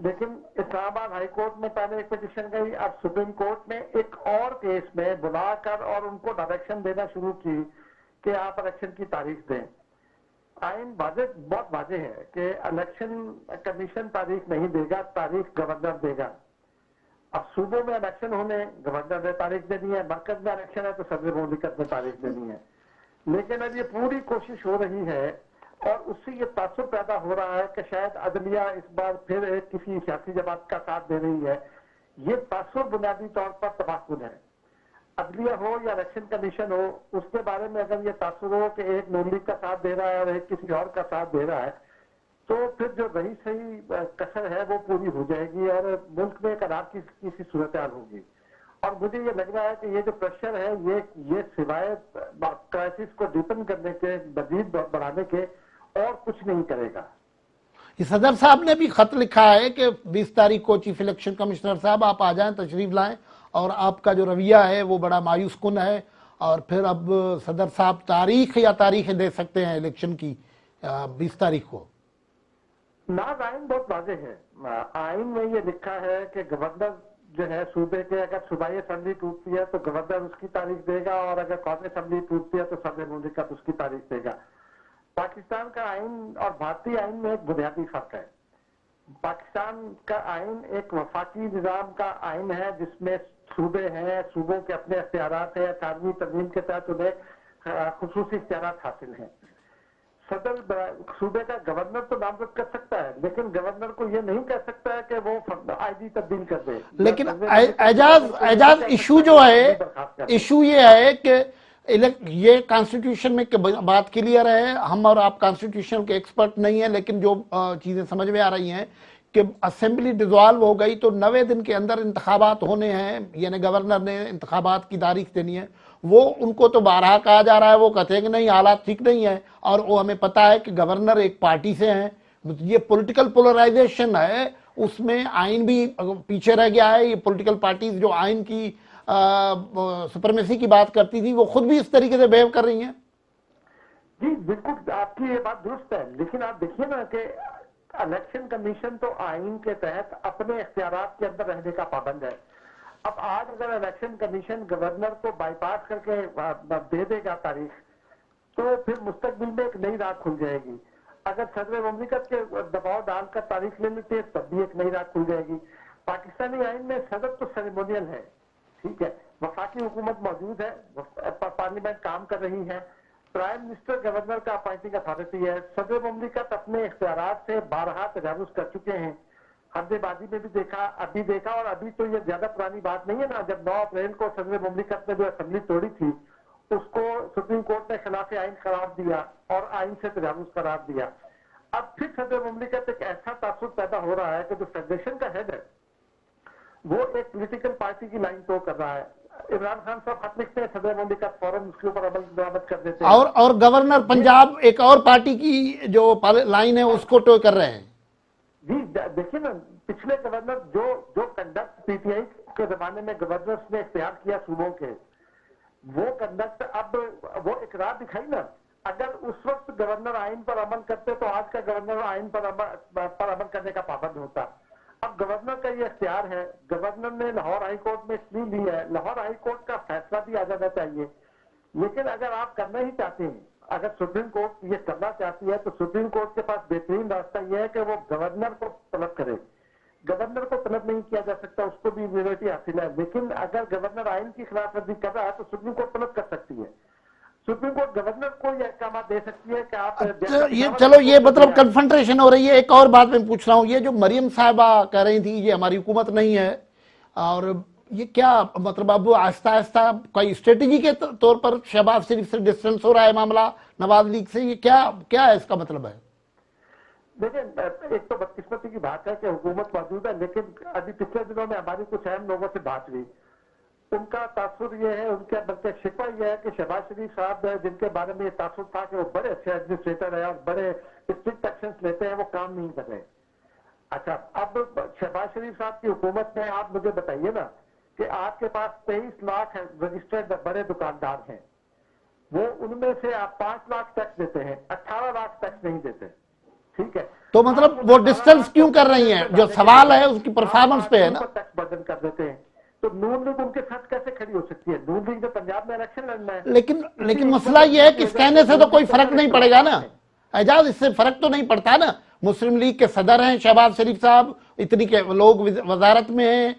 लेकिन इस्लामाबाद हाई कोर्ट में पहले एक पिटीशन गई, अब सुप्रीम कोर्ट ने एक और केस में बुलाकर और उनको डायरेक्शन देना शुरू की کہ آپ الیکشن کی تاریخ دیں. آئین بہت واضح ہے کہ الیکشن کمیشن تاریخ نہیں دے گا, تاریخ گورنر دے گا. اب صوبوں میں الیکشن ہونے, گورنر نے تاریخ دینی ہے. مرکز میں الیکشن ہے تو صدر مملکت نے تاریخ دینی ہے. لیکن اب یہ پوری کوشش ہو رہی ہے اور اس سے یہ تاثر پیدا ہو رہا ہے کہ شاید عدلیہ اس بار پھر ایک کسی سیاسی جماعت کا ساتھ دے رہی ہے. یہ تاثر بنیادی طور پر تباہ کن ہے. عدلیہ ہو یا الیکشن کمیشن ہو, اس کے بارے میں اگر یہ تاثر ہو کہ ایک نون لیگ کا ساتھ دے رہا ہے اور ایک کسی اور کا ساتھ دے رہا ہے, تو پھر جو رہی صحیح کسر ہے وہ پوری ہو جائے گی اور ملک میں ایک انارکی کی سی صورتحال ہوگی. اور مجھے یہ لگ رہا ہے کہ یہ جو پریشر ہے یہ سوائے کرائسس کو ڈیپن کرنے کے, مزید بڑھانے کے اور کچھ نہیں کرے گا. یہ صدر صاحب نے بھی خط لکھا ہے کہ 20 تاریخ کو چیف الیکشن کمشنر صاحب آپ آ جائیں, تشریف لائیں, اور آپ کا جو رویہ ہے وہ بڑا مایوس کن ہے. اور پھر اب صدر صاحب تاریخ یا تاریخیں دے سکتے ہیں الیکشن کی 20 تاریخ کو. ناز آئین بہت واضح ہے. آئین میں یہ لکھا ہے کہ گورنر جو ہے صوبے کے, اگر صوبائی اسمبلی ٹوٹتی ہے تو گورنر اس کی تاریخ دے گا, اور اگر قومی اسمبلی ٹوٹتی ہے تو صدر مملکت اس کی تاریخ دے گا. پاکستان کا آئین اور بھارتی آئین میں ایک بنیادی فرق ہے. پاکستان کا آئین ایک وفاقی نظام کا آئین ہے جس میں صوبے ہیں, صوبوں کے اپنے اختیارات ہیں, 18ویں ترمیم کے تحت انہیں خصوصی اختیارات حاصل ہیں. صدر صوبے کا گورنر تو نامزد کر سکتا ہے, لیکن گورنر کو یہ نہیں کہہ سکتا ہے کہ وہ آئی ڈی تبدیل کر دے. لیکن اعجاز ایشو جو ہے, ایشو یہ ہے کہ یہ کانسٹیٹیوشن میں بات کلیئر ہے, ہم اور آپ کانسٹیٹیوشن کے ایکسپرٹ نہیں ہیں, لیکن جو چیزیں سمجھ میں آ رہی ہیں کہ اسمبلی ڈیزالو ہو گئی تو 90 دن کے اندر انتخابات ہونے ہیں, یعنی گورنر نے انتخابات کی تاریخ دینی ہے. وہ ان کو تو بارہا کہا جا رہا ہے, وہ کہتے ہیں کہ نہیں حالات ٹھیک نہیں ہے, اور وہ ہمیں پتا ہے کہ گورنر ایک پارٹی سے ہیں. یہ پولیٹیکل پولرائزیشن ہے, اس میں آئین بھی پیچھے رہ گیا ہے. یہ پولیٹیکل پارٹیز جو آئین کی سپرمیسی کی بات کرتی تھی وہ خود بھی اس طریقے سے بیہیو کر رہی ہیں. جی بالکل آپ کی یہ بات درست ہے, لیکن آپ دیکھیے نا کہ الیکشن کمیشن تو آئین کے تحت اپنے اختیارات کے اندر رہنے کا پابند ہے. اب آج اگر الیکشن کمیشن گورنر کو بائی پاس کر کے دے دے گا تاریخ, تو پھر مستقبل میں ایک نئی راہ کھل جائے گی. اگر صدر مملکت کے دباؤ ڈال کر تاریخ لے لیتے تب بھی ایک نئی راہ کھل جائے گی. پاکستانی آئین میں صدر تو سیریمونیل ہے, ٹھیک ہے, وفاقی حکومت موجود ہے, پارلیمنٹ کام کر رہی ہے, پرائم منسٹر گورنر کا اپائنٹنگ اتھارٹی ہے. صدر مملکت اپنے اختیارات سے بارہا تجاوز کر چکے ہیں. حمدے بازی میں بھی دیکھا, ابھی دیکھا, اور ابھی تو یہ زیادہ پرانی بات نہیں ہے نا, جب 9 اپریل کو صدر مملکت نے جو اسمبلی توڑی تھی اس کو سپریم کورٹ نے خلاف آئین قرار دیا اور آئین سے تجاوز قرار دیا. اب پھر صدر مملکت ایک ایسا تاثر پیدا ہو رہا ہے کہ جو فیڈریشن کا ہیڈ ہے وہ ایک پولیٹیکل پارٹی کی لائن تو کر رہا ہے. عمران خان صاحب خط لکھتے ہیں, صدر مملکت فوراً اس کے اوپر عمل درآمد کر دیتے ہیں, اور گورنر پنجاب ایک اور پارٹی کی جو لائن ہے اس کو ٹو کر رہے ہیں. جی دیکھیے نا, پچھلے گورنر جو کنڈکٹ پی ٹی آئی کے زمانے میں گورنرز نے اختیار کیا صوبوں کے, وہ کنڈکٹ اب وہ اقرار دکھائی نا. اگر اس وقت گورنر آئین پر عمل کرتے تو آج کا گورنر آئین پر عمل کرنے کا پابند ہوتا. اب گورنر کا یہ اختیار ہے, گورنر نے لاہور ہائی کورٹ میں اس لیے لی ہے, لاہور ہائی کورٹ کا فیصلہ بھی آ جانا چاہیے. لیکن اگر آپ کرنا ہی چاہتے ہیں, اگر سپریم کورٹ یہ کرنا چاہتی ہے تو سپریم کورٹ کے پاس بہترین راستہ یہ ہے کہ وہ گورنر کو طلب کرے. گورنر کو طلب نہیں کیا جا سکتا, اس کو بھی امیونٹی حاصل ہے, لیکن اگر گورنر آئین کی خلاف ورزی کر رہا ہے تو سپریم کورٹ طلب کر سکتی ہے. سپریم کورٹ گورنر کو یہ احکامات دے سکتی ہے کہ آپ چلو یہ مطلب کنفنٹریشن ہو رہی ہے. ایک اور بات میں پوچھ رہا ہوں, یہ جو مریم صاحبہ کہہ رہی تھی یہ ہماری حکومت نہیں ہے, اور یہ کیا مطلب اب آہستہ آہستہ کوئی اسٹریٹجی کے طور پر شہباز شریف سے ڈسٹنس ہو رہا ہے معاملہ نواز لیگ سے, یہ کیا ہے اس کا مطلب ہے؟ دیکھیں, ایک تو بدقسمتی کی بات ہے کہ حکومت موجود ہے, لیکن ابھی پچھلے دنوں میں ہماری کچھ اہم لوگوں سے بات ہوئی, ان کا تاثر یہ ہے, ان کا بلکہ شکوہ یہ ہے کہ شہباز شریف صاحب جن کے بارے میں یہ تاثر تھا کہ وہ بڑے اچھے ایڈمنسٹریٹر ہیں اور بڑے اسٹرکٹ ایکشنز لیتے ہیں, وہ کام نہیں کر رہے. اچھا, اب شہباز شریف صاحب کی حکومت میں آپ مجھے بتائیے نا کہ آپ کے پاس 23 لاکھ رجسٹرڈ بڑے دکاندار ہیں, وہ ان میں سے آپ 5 لاکھ ٹیکس دیتے ہیں, 18 لاکھ ٹیکس نہیں دیتے, ٹھیک ہے. تو مطلب وہ ڈسٹنس کیوں کر رہی ہیں؟ جو سوال ہے اس کی پرفارمنس پہ ہے نا. ٹیکس برڈن کر دیتے ہیں, तो नून लीग उनके साथ कैसे खड़ी हो सकती है? नून लीग ने पंजाब में इलेक्शन लड़ना है। लेकिन मसला ये है कि इस कहने से तो कोई फर्क नहीं पड़ेगा ना एजाज, इससे फर्क तो नहीं पड़ता ना। मुस्लिम लीग के सदर हैं शहबाज शरीफ साहब, इतनी के लोग वजारत में हैं,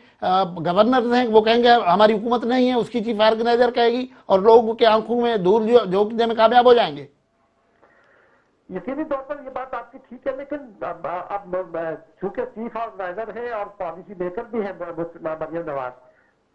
गवर्नर हैं, वो कहेंगे हमारी हुकूमत नहीं है, उसकी चीफ ऑर्गेनाइजर कहेगी, और लोगों के आंखों में धूल झोंकने में कामयाब हो जाएंगे। यकीनी तौर पर ये बात आपकी ठीक है, लेकिन अब चूंकि चीफ ऑर्गेनाइजर है और पॉलिसी मेकर भी है मरियम नवाज,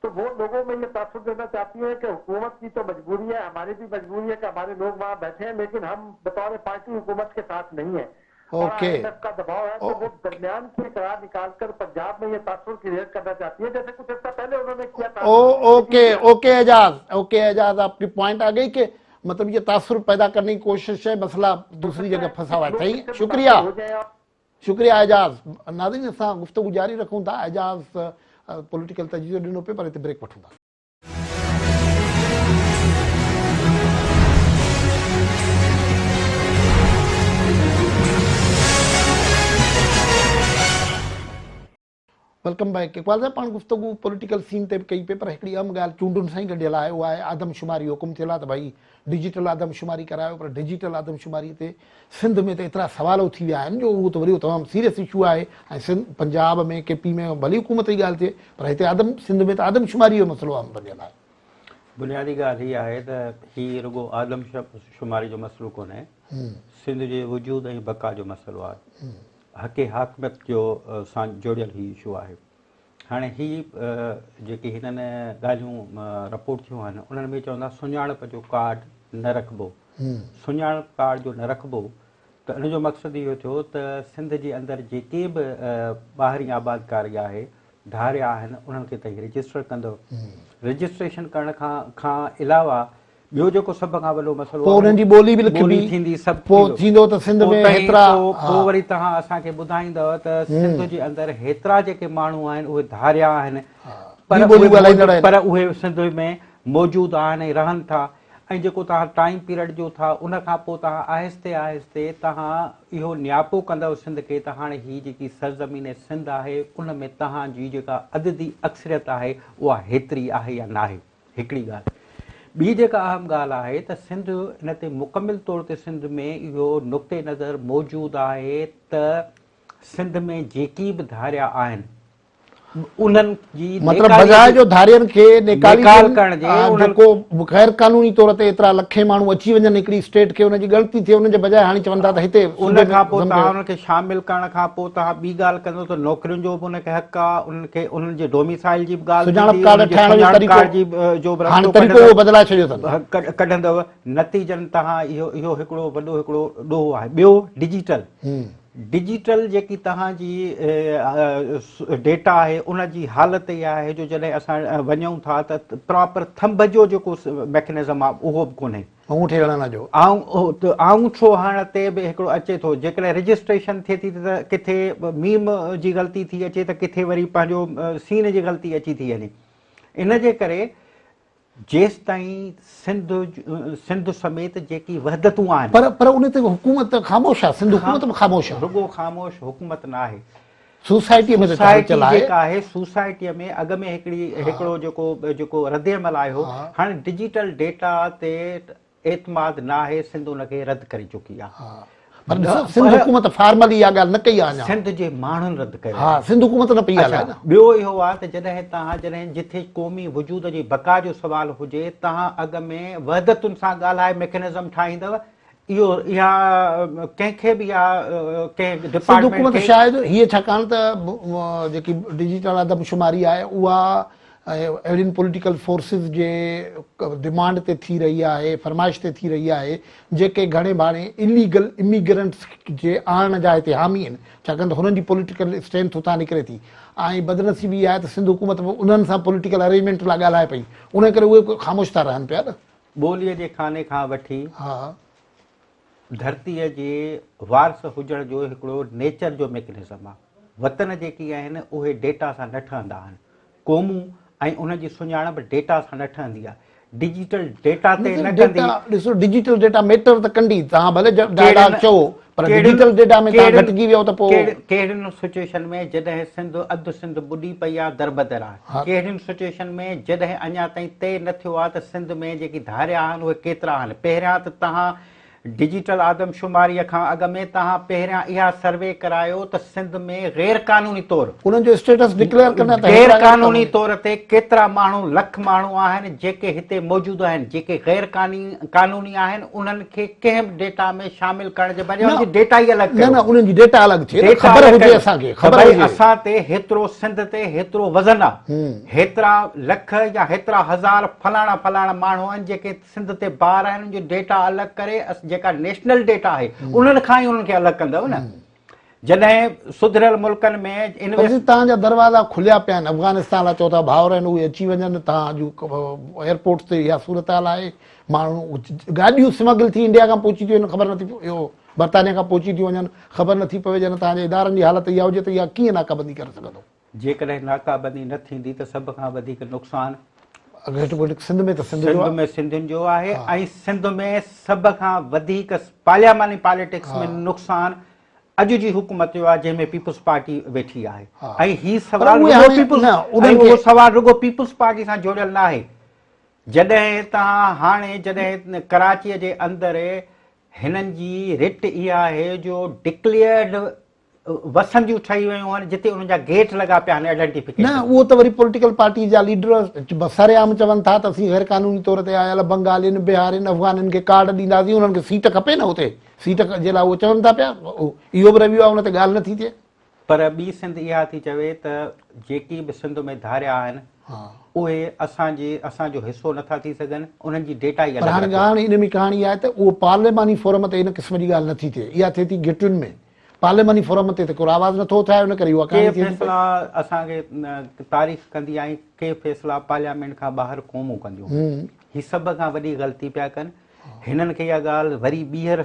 तो वो लोगों में ये तासुर देना चाहती है कि हुकूमत की तो मजबूरी है, हमारी भी मजबूरी है कि हमारे लोग वहाँ बैठे हैं, लेकिन हम बतौर पार्टी हुकूमत के साथ नहीं है। ओके, का दबाव है, तो वो दरमियान की करार निकालकर पंजाब में ये तासुर क्रिएट करना चाहती है, जैसे कुछ अर्सा पहले उन्होंने किया था। ओके एजाज, आपकी पॉइंट आ गई कि मतलब ये तासुर पैदा करने की कोशिश है, मसला दूसरी जगह फंसा हुआ है। शुक्रिया एजाज। नाज़रीन, असां गुफ्तगू जारी रखूं था। एजाज पॉलिटिकल तजीज़ो ॾिनो पे, पर हिते ब्रेक वठूं था। Welcome back. इकबाल साहब, पाण गुफ्तगू पॉलिटिकल सीन ते कई पे, पर हिकिड़ी अहम ॻाल्हि चूंडुनि सां ई गॾियल आहे, उहा आहे आदमशुमारी। हुकुम थियल आहे त भई डिजिटल आदमशुमारी करायो, पर डिजिटल आदमशुमारी ते सिंध में त एतिरा सवाल थी विया आहिनि जो उहो त वरी तमामु सीरियस इशू आहे। ऐं सिंध, पंजाब में, केपी में भली हुकूमत जी ॻाल्हि थिए, पर हिते सिंध में त आदमशुमारी जो मसइलो अहम बणियल आहे। बुनियादी ॻाल्हि हीअ आहे त हीअ रुॻो आदमशुमारी जो मसइलो कोन्हे, सिंध जे वजूद ऐं बका जो मसइलो आहे। हक़े हाकमियत जो सां जुड़ियल ही इशू आहे। हाणे ही जेकी हिननि ॻाल्हियूं रिपोर्ट थियूं आहिनि, उन्हनि में चवंदा सुञाणप जो कार्ड न रखिबो। सुञाणप कार्ड जो न रखिबो त इन जो मक़सदु इहो थियो त सिंध जे अंदरि जेके बि ॿाहिरीं आबादकारी आहे, धारिया आहिनि, उन्हनि खे तव्हां रजिस्टर कंदव। रजिस्ट्रेशन करण खां अलावा ॿियो जेको सभ खां वॾो मसइलो पोइ उन्हनि जी ॿोली बि लिखबी थींदी, सभु पोइ थींदो त सिंध में हेतिरा। पोइ वरी तव्हां असांखे ॿुधाईंदव त सिंध जे अंदरि हेतिरा जेके माण्हू आहिनि उहे धारिया आहिनि, पर उहे सिंध में मौजूदु आहिनि ऐं रहनि था। ऐं जेको तव्हां टाइम पीरियड जो था, उन खां पोइ तव्हां आहिस्ते आहिस्ते तव्हां इहो नियापो कंदव सिंध खे त हाणे हीअ जेकी सरज़मीन सिंध आहे, उन में तव्हांजी जेका अददी अक्सरियत आहे उहा हेतिरी आहे या न आहे। हिकिड़ी ॻाल्हि। ॿी जेका अहम ॻाल्हि आहे त सिंध इन ते मुकमिल तौर ते सिंध में इहो नुक़्ते नज़र मौजूदु आहे त सिंध में जेकी बि धारिया आहिनि उन्हनि जी मतलब बजाय जो धारियनि खे निकाल करण जे जेको गैर कानूनी तौर ते एतिरा लखे माण्हू अची वञनि हिकिड़ी स्टेट खे, उनजी ग़लती थिए, उनजे बजाय हाणे चवनि था त हिते उन खां पोइ तव्हां उनखे शामिल करण खां पोइ तव्हां ॿी ॻाल्हि कंदो त नौकरियुनि जो बि उनखे हक़ आहे, उन्हनि खे उन्हनि जे डोमिसाइल जी बि ॻाल्हि, सुञाणप कार्ड ठाहिण जो तरीक़ो बदिलाए छॾियो अथनि, कढंदव। नतीजनि तव्हां इहो हिकिड़ो वॾो हिकिड़ो ॾोह आहे। ॿियो डिजिटल जेकी तव्हांजी डेटा आहे, उनजी हालत इहा आहे जो जॾहिं असां वञूं था त प्रॉपर थंब जो जेको मैकेनिज़म आहे उहो बि कोन्हे। आंगूठो हणण ते बि हिकिड़ो अचे थो। जेकॾहिं रजिस्ट्रेशन थिए थी त किथे मीम जी ग़लती थी अचे त किथे वरी पंहिंजो सीन जी ग़लती अची थी वञे। इन जे करे जेसि ताईं सिंध समेत जेकी वहदतूं आहिनि, पर उन ते हुकूमत ख़ामोश आहे। सिंध हुकूमत बि ख़ामोश आहे। रुॻो ख़ामोश हुकूमत न आहे, सोसाइटीअ में जेका आहे। सोसाइटीअ में अॻ में हिकिड़ो जेको रद्दअमल आयो, हाणे डिजिटल डेटा ते एतमाद न आहे, सिंध उनखे रद्द करे चुकी आहे। सिंध हुकूमत फॉर्मली इहा ॻाल्हि न कई आहे, सिंध जे माण्हुनि रद्द कयो। हा, सिंध हुकूमत न पई आहे। ॿियो इहो आहे त जॾहिं जिथे क़ौमी वजूद जी बका जो सुवाल हुजे, तव्हां अॻ में वहदतुनि सां ॻाल्हाए मैकेनिज़म ठाहींदव। इहा कंहिंखे बि कंहिं डिपार्टमेंट शायदि हीअ, छाकाणि त जेकी डिजिटल आदमशुमारी आहे उहा अहिड़ियुनि पॉलिटिकल फोर्सिस जे डिमांड ते थी रही आहे, फरमाइश ते थी रही आहे, जेके घणे भाणे इलीगल इमिग्रेंट्स जे आणण जा हिते हामी आहिनि, छाकाणि त हुननि जी पॉलिटिकल स्ट्रेंथ हुतां निकिरे थी। ऐं बदनसीबी आहे त सिंध हुकूमत उन्हनि सां पॉलिटिकल अरेंजमेंट लाइ ॻाल्हाए पई, उन करे उहे ख़ामोश था रहनि पिया न। ॿोलीअ जे खाने खां वठी धरतीअ जे वारस हुजण जो हिकिड़ो नेचर जो मैकेनिज़म आहे। वतन जेकी आहिनि उहे डेटा सां न ठहंदा आहिनि, क़ौमूं ऐं उनजी सुञाणप डेटा सां न ठहंदी आहे। डिजिटल डेटा ते न कंदी। ॾिसो, डिजिटल डेटा मैटर त कंदी, तव्हां भले चओ, पर डिजिटल डेटा में तव्हां घटिजी वियो त पोइ कहिड़ियुनि सिचुएशन में जॾहिं सिंध अधु सिंध ॿुॾी पई आहे दरबदर आहे, कहिड़ियुनि सिचुएशन में जॾहिं अञा ताईं तइ न थियो आहे त सिंध में जेकी धारिया आहिनि उहे केतिरा आहिनि। पहिरियां त तव्हां डिजिटल आदमशुमारीअ खां अॻु में तव्हां पहिरियां इहा सर्वे करायो त सिंध में गैर कानूनी तौरु उन्हनि जो स्टेटस डिक्लेयर करणु गैर कानूनी तौर ते केतिरा माण्हू लख माण्हू आहिनि जेके हिते मौजूदु आहिनि, जेके गैर कानूनी आहिनि, उन्हनि खे कंहिं डेटा में शामिल करण जे बजाय उनजी डेटा ई अलॻि न उन्हनि जी डेटा अलॻि थिए, ख़बर हुजे असांखे, ख़बर हुजे असां ते हेतिरो सिंध ते हेतिरो वज़न आहे, हेतिरा लख या हेतिरा हज़ार फलाणा फलाणा माण्हू आहिनि जेके सिंध ते ॿार आहिनि, उनजो डेटा अलॻि करे जेका नेशनल डेटा आहे उन्हनि खां ई उन्हनि खे अलॻि कंदव न। जॾहिं सुधरियल मुल्कनि में तव्हांजा दरवाज़ा खुलिया पिया आहिनि, अफ़गानिस्तान लाइ चओ था भाउर आहिनि उहे अची वञनि, तव्हां एयरपोर्ट ते इहा सूरत हाल आहे, माण्हू गाॾियूं स्मगल थी इंडिया खां पहुची थियूं वञनि, ख़बर नथी इहो बर्तानिया खां पहुची थियूं वञनि, ख़बर नथी पवे। जॾहिं तव्हांजे इदारनि जी हालत इहा हुजे त इहा कीअं नाकाबंदी करे सघंदो? जेकॾहिं नाकाबंदी न थींदी त सभ खां वधीक नुक़सानु सिंध में त सिंधियुनि जो आहे, ऐं सिंध में सभ खां वधीक पार्लियामानी पॉलिटिक्स में नुक़सानु अॼु जी हुकूमत जो आहे, जंहिंमें पीपुल्स पार्टी वेठी आहे। ऐं हीउ सवाल रुगो पीपुल्स पार्टी सां जुड़ियल न आहे। जॾहिं तव्हां हाणे जॾहिं कराचीअ जे अंदरि हिननि जी रिट इहा आहे जो डिक्लेयर्ड वसंदियूं ठही वियूं आहिनि जिते उन्हनि जा गेट लॻा पिया आहिनि आइडेंटिफिकेशन, न उहो त वरी पॉलिटिकल पार्टी जा लीडर सरेआम चवनि था त असीं गैर कानूनी तौर ते आयल बंगालियुनि बिहारियुनि अफ़गाननि खे कार्ड ॾींदासीं, उन्हनि खे सीट खपे न, उते सीट जे लाइ उहे चवनि था पिया, इहो बि रवियो आहे, उन ते ॻाल्हि नथी थिए। पर ॿी सिंध इहा थी चवे त जेकी बि सिंध में धारिया आहिनि उहे असांजो हिसो नथा थी सघनि, उन्हनि जी डेटा ई हाणे ॻाल्हि इन में कहाणी आहे त उहो पार्लियामानी फोरम ते इन क़िस्म जी ॻाल्हि नथी थिए, इहा थिए थी घिटियुनि में, पार्लियामानी फोरम ते को आवाज़ नथो थिए, उन करे फैसला असांखे तारीख़ कंदी आई, के फैसला पार्लियामेंट खां ॿाहिरि क़ौमूं कंदियूं। ही सभ खां वॾी ग़लती पिया कनि। हिननि खे इहा ॻाल्हि वरी ॿीहर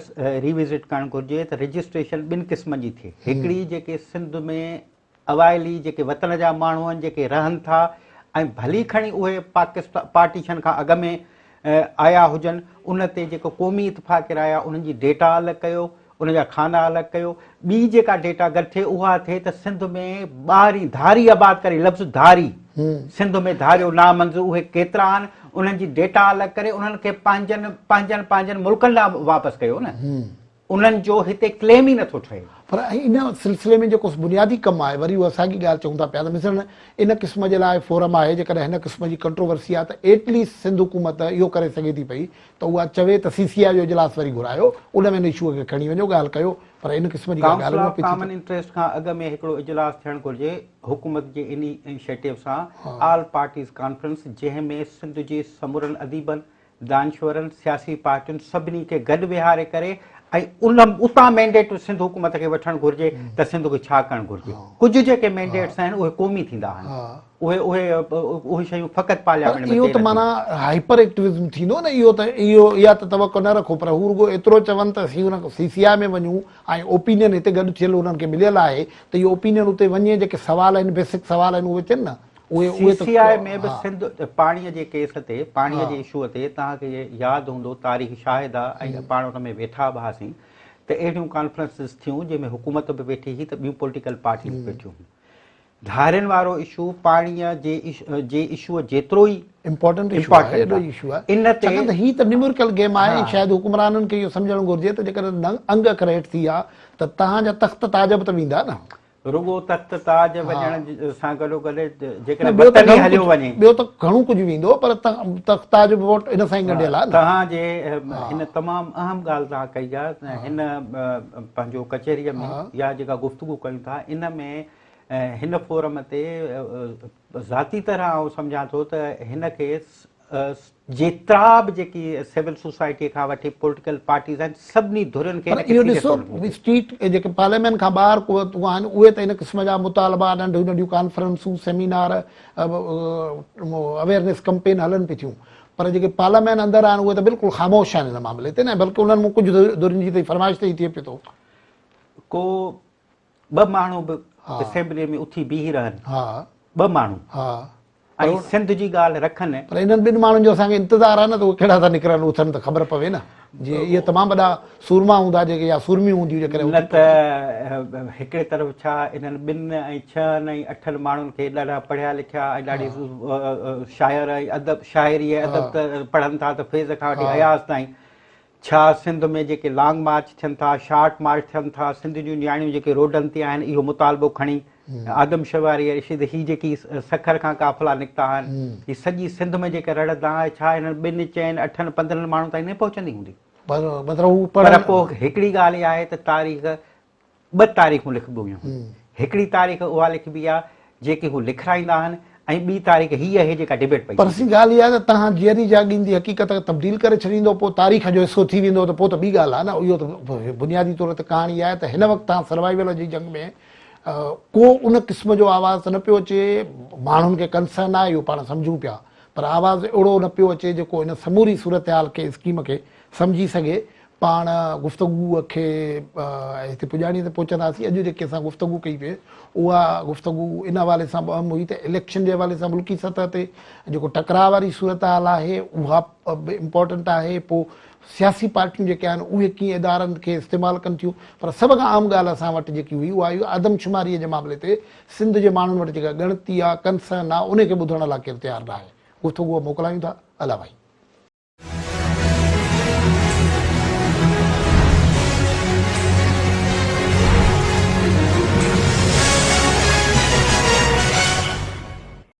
रिविज़िट करणु घुरिजे त रजिस्ट्रेशन ॿिनि क़िस्मनि जी थिए। हिकिड़ी जेके सिंध में अवाइली जेके वतन जा माण्हू आहिनि जेके रहनि था ऐं भली खणी उहे पार्टीशन खां अॻु में आया हुजनि, उन ते जेको क़ौमी इतफ़ाक़ आया उन्हनि जी डेटा अलॻि कयो, उन जा खाना अलॻि कयो। ॿी जेका डेटा गॾु थिए उहा थिए त सिंध में ॿाहिरीं धारी आबाद करे, लफ़्ज़ धारी सिंध में धारियो नामंज़ूर उहे केतिरा आहिनि, उन्हनि जी डेटा अलॻि करे उन्हनि खे पंहिंजनि मुल्कनि लाइ वापसि कयो न, उन्हनि जो हिते क्लेम ई नथो ठहे। पर इन सिलसिले में जेको बुनियादी कमु आहे वरी उहा असांजी ॻाल्हि चऊं था पिया त मिसाल इन क़िस्म जे लाइ फोरम आहे, जेकॾहिं हिन क़िस्म जी कंट्रोवर्सी आहे त एटलीस्ट सिंध हुकूमत इहो करे सघे थी पई त उहा चवे त CCI जो इजलास वरी घुरायो, उन में इन इशूअ खे खणी वञो, ॻाल्हि कयो। पर इन क़िस्म जी कॉमन इंट्रस्ट खां अॻु में हिकिड़ो इजलास थियणु घुरिजे हुकूमत जे इन इनिशिएटिव सां, ऑल पार्टीज़ कॉन्फ्रेंस, जंहिंमें सिंध जे समूरनि अदीबनि, दानश्वरनि, सियासी पार्टियुनि सभिनी खे गॾु विहारे करे ऐं उतां मैंडेट सिंध हुकूमत खे वठणु घुरिजे त सिंध खे छा करणु घुरिजे। कुझु जेके मैंडेट्स आहिनि उहे क़ौमी थींदा आहिनि, उहे शयूं फ़क़ति पार्लियामेंट में। इहो त माना हाइपर एक्टिविज़म थींदो न, इहा त तवक़ो न रखो, पर हू रुगो एतिरो चवनि त असीं हुन CCI में वञूं ऐं ओपिनियन हिते गॾु थियल उन्हनि खे मिलियल आहे त इहो ओपिनियन उते वञे, जेके सवाल आहिनि बेसिक सवाल आहिनि उहे थियनि न। CCI में बि सिंध पाणीअ जे केस ते, पाणीअ जे इशूअ ते तव्हांखे यादि हूंदो, तारीख़ शाहिद आहे ऐं पाण हुन में वेठा बि हुआसीं त अहिड़ियूं कॉन्फ्रेंसिस थियूं जंहिंमें हुकूमत बि वेठी हुई त ॿियूं पॉलिटिकल पार्टियूं बि वेठियूं हुयूं। धारियुनि वारो इशू पाणीअ जे इशूअ जेतिरो ई इम्पोर्टेंट इशू आहे, इन ते ही त न्यूमेरिकल गेम आहे। शायदि हुकुमराननि खे इहो सम्झणु घुरिजे त जेकॾहिं अंग क्रेट थी आहे त तव्हांजा तख़्त ताज बि त वेंदा न, रुगो तख़्त ताज वञण सां गॾोगॾु जेकॾहिं हलियो वञे ॿियो त घणो कुझु वेंदो, पर तख़्त ताज बि वोट इन सां ई गंढियल आहे। तव्हांजे हिन तमामु अहम ॻाल्हि तव्हां कई आहे, हिन पंहिंजो कचहरीअ में या जेका गुफ़्तगू कयूं था इन में हिन फोरम ते ज़ाती तरह आउं सम्झां थो त हिन खे जेतिरा बि जेकी सिविल सोसाइटी खां वठी पॉलिटिकल पार्टीज़ आहिनि सभिनी धुरियुनि खे इहो ॾिसो, स्ट्रीट जेके पार्लियामेंट खां ॿाहिरि क़ुवतूं आहिनि उहे त इन क़िस्म जा मुतालबा, नंढियूं नंढियूं कॉन्फ्रेंसूं, सेमिनार, अवेयरनेस कैंपेन हलनि पई थियूं, पर जेके पार्लियामेंट अंदरि आहिनि उहे त बिल्कुलु ख़ामोश आहिनि हिन मामले ते न, बल्कि उन्हनि में कुझु धुरियुनि जी फरमाइश ते ई थिए पियो थो। को ॿ माण्हू बि असेंबली में उथी बीही रहनि, ॿ माण्हू ऐं सिंध जी ॻाल्हि रखनि, पर इन्हनि ॿिनि माण्हुनि जो असांखे इंतज़ारु आहे न त उहे कहिड़ा था निकिरनि, उथनि त ख़बर पवे न। जीअं इहे तमामु वॾा सूरमा हूंदा जेके या सूरमियूं हूंदियूं जेकॾहिं न त हिकिड़े तरफ़ छा इन्हनि 2 ऐं 6 ऐं 8 माण्हुनि खे ॾाढा पढ़िया लिखिया ऐं ॾाढी शाइर ऐं अदब शाइरी ऐं अदब त पढ़नि था त फैज़ खां वठी अयाज़ ताईं। छा सिंध में जेके लॉन्ग मार्च थियनि था, शॉर्ट मार्च थियनि था, सिंध जूं नियाणियूं जेके रोडनि ते आहिनि इहो मुतालबो खणी आदमशुमारी रिशीद ही जेकी सखर खां काफ़िला निकिता आहिनि ही सॼी सिंध में जेके रड़ंदा छा हिननि 2, 4, 8, 15 माण्हुनि ताईं न पहुचंदी हूंदी। मतिलबु हू पर पोइ हिकिड़ी ॻाल्हि इहा आहे त तारीख़ 2 तारीख़ूं लिखिबियूं हुयूं। हिकिड़ी तारीख़ उहा लिखिबी आहे जेके हू लिखाईंदा आहिनि ऐं ॿी तारीख़ हीअ आहे जेका डिबेट पई। पर सी ॻाल्हि इहा आहे त तव्हां जीअं ई जाॻींदी हक़ीक़त तब्दील करे छॾींदो पोइ तारीख़ जो हिसो थी वेंदो त पोइ त ॿी ॻाल्हि आहे न। इहो त बुनियादी तौर ते कहाणी आहे त हिन वक़्तु तव्हां सर्वाइवल जी जंग में को उन क़िस्म जो आवाज़ न पियो अचे। माण्हुनि खे कंसर्न आहे इहो पाण सम्झूं पिया, पर आवाज़ अहिड़ो न पियो अचे जेको इन समूरी सूरत हाल खे स्कीम खे सम्झी सघे। पाण गुफ़्तगूअ खे हिते पुॼाणी ते पहुचंदासीं। अॼु जेके असां गुफ़्तगू कई पिए उहा गुफ़्तगू इन हवाले सां अहम हुई त इलेक्शन जे हवाले सां मुल्की सतह ते जेको टकराव वारी सूरत हाल आहे उहा इम्पोर्टेंट आहे। पोइ सियासी पार्टियूं जेके आहिनि उहे कीअं इदारनि खे इस्तेमालु कनि थियूं। पर सभ खां आम ॻाल्हि असां वटि जेकी हुई उहा आदमशुमारीअ जे मामले ते सिंध जे माण्हुनि वटि जेका ॻणती आहे कंसर्न आहे उनखे ॿुधण लाइ केरु तयारु न आहे। गुफ़्तगूअ मोकिलायूं था। अला भाई।